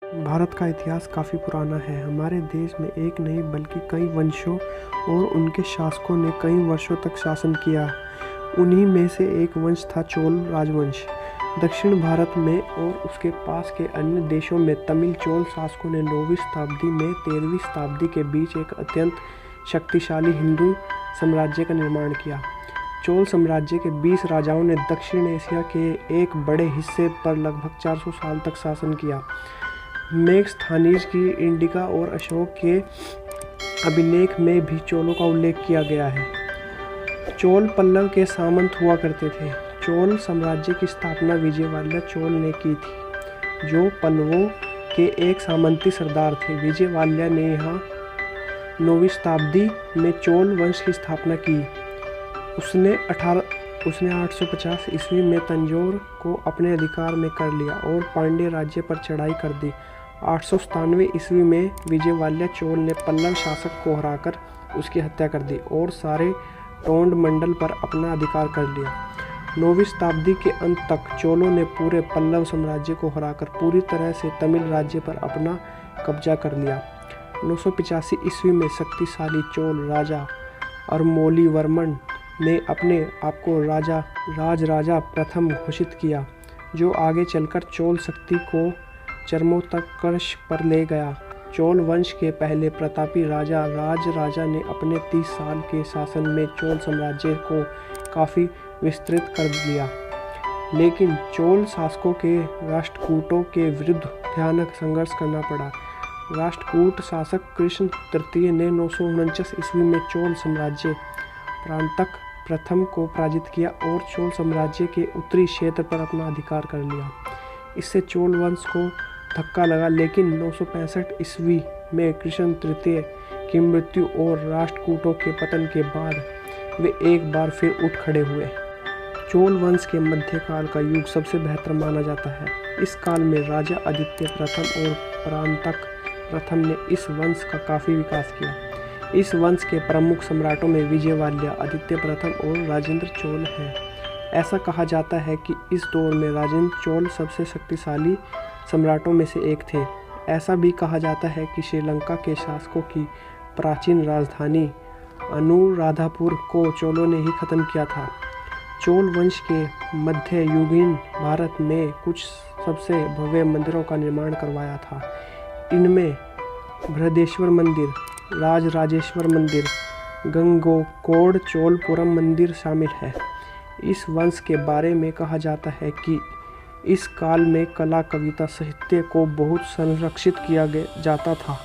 भारत का इतिहास काफ़ी पुराना है। हमारे देश में एक नहीं बल्कि कई वंशों और उनके शासकों ने कई वर्षों तक शासन किया। उन्हीं में से एक वंश था चोल राजवंश। दक्षिण भारत में और उसके पास के अन्य देशों में तमिल चोल शासकों ने 9वीं शताब्दी में 13वीं शताब्दी के बीच एक अत्यंत शक्तिशाली हिंदू साम्राज्य का निर्माण किया। चोल साम्राज्य के 20 राजाओं ने दक्षिण एशिया के एक बड़े हिस्से पर लगभग 400 साल तक शासन किया। मेगस्थनीज की इंडिका और अशोक के अभिलेख में भी चोलों का उल्लेख किया गया है। चोल पल्लव के सामंत हुआ करते थे। चोल साम्राज्य की स्थापना विजयवाल्य चोल ने की थी, जो पल्लवों के एक सामंती सरदार थे। विजयवाल्य ने यहाँ 9वीं शताब्दी में चोल वंश की स्थापना की। उसने 850 ईस्वी में तंजौर को अपने अधिकार में कर लिया और पांड्य राज्य पर चढ़ाई कर दी। 897 ईस्वी में विजयवाल्य चोल ने पल्लव शासक को हराकर उसकी हत्या कर दी और सारे टोंड मंडल पर अपना अधिकार कर लिया। 9वीं शताब्दी के अंत तक चोलों ने पूरे पल्लव साम्राज्य को हराकर पूरी तरह से तमिल राज्य पर अपना कब्जा कर लिया। 985 ईस्वी में शक्तिशाली चोल राजा अरमोलीवर्मन ने अपने आप को राजा प्रथम घोषित किया, जो आगे चलकर चोल शक्ति को चरमोत्कर्ष पर ले गया। चोल वंश के पहले प्रतापी राजा ने अपने 30 साल के शासन में चोल साम्राज्य को काफ़ी विस्तृत कर दिया, लेकिन चोल शासकों के राष्ट्रकूटों के विरुद्ध भयानक संघर्ष करना पड़ा। राष्ट्रकूट शासक कृष्ण तृतीय ने 949 ईस्वी में चोल साम्राज्य परांतक प्रथम को पराजित किया और चोल साम्राज्य के उत्तरी क्षेत्र पर अपना अधिकार कर लिया। इससे चोल वंश को धक्का लगा, लेकिन 965 ईस्वी में कृष्ण तृतीय की मृत्यु और राष्ट्रकूटों के पतन के बाद वे एक बार फिर उठ खड़े हुए। चोल वंश के मध्यकाल का युग सबसे बेहतर माना जाता है। इस काल में राजा आदित्य प्रथम और परांतक प्रथम ने इस वंश का काफ़ी विकास किया। इस वंश के प्रमुख सम्राटों में विजयवाल्य, आदित्य प्रथम और राजेंद्र चोल हैं। ऐसा कहा जाता है कि इस दौर में राजेंद्र चोल सबसे शक्तिशाली सम्राटों में से एक थे। ऐसा भी कहा जाता है कि श्रीलंका के शासकों की प्राचीन राजधानी अनुराधापुर को चोलों ने ही खत्म किया था। चोल वंश के मध्ययुगीन भारत में कुछ सबसे भव्य मंदिरों का निर्माण करवाया था। इनमें बृहदेश्वर मंदिर, राजराजेश्वर मंदिर, गंगोकोड चोलपुरम मंदिर शामिल है। इस वंश के बारे में कहा जाता है कि इस काल में कला, कविता, साहित्य को बहुत संरक्षित किया जाता था।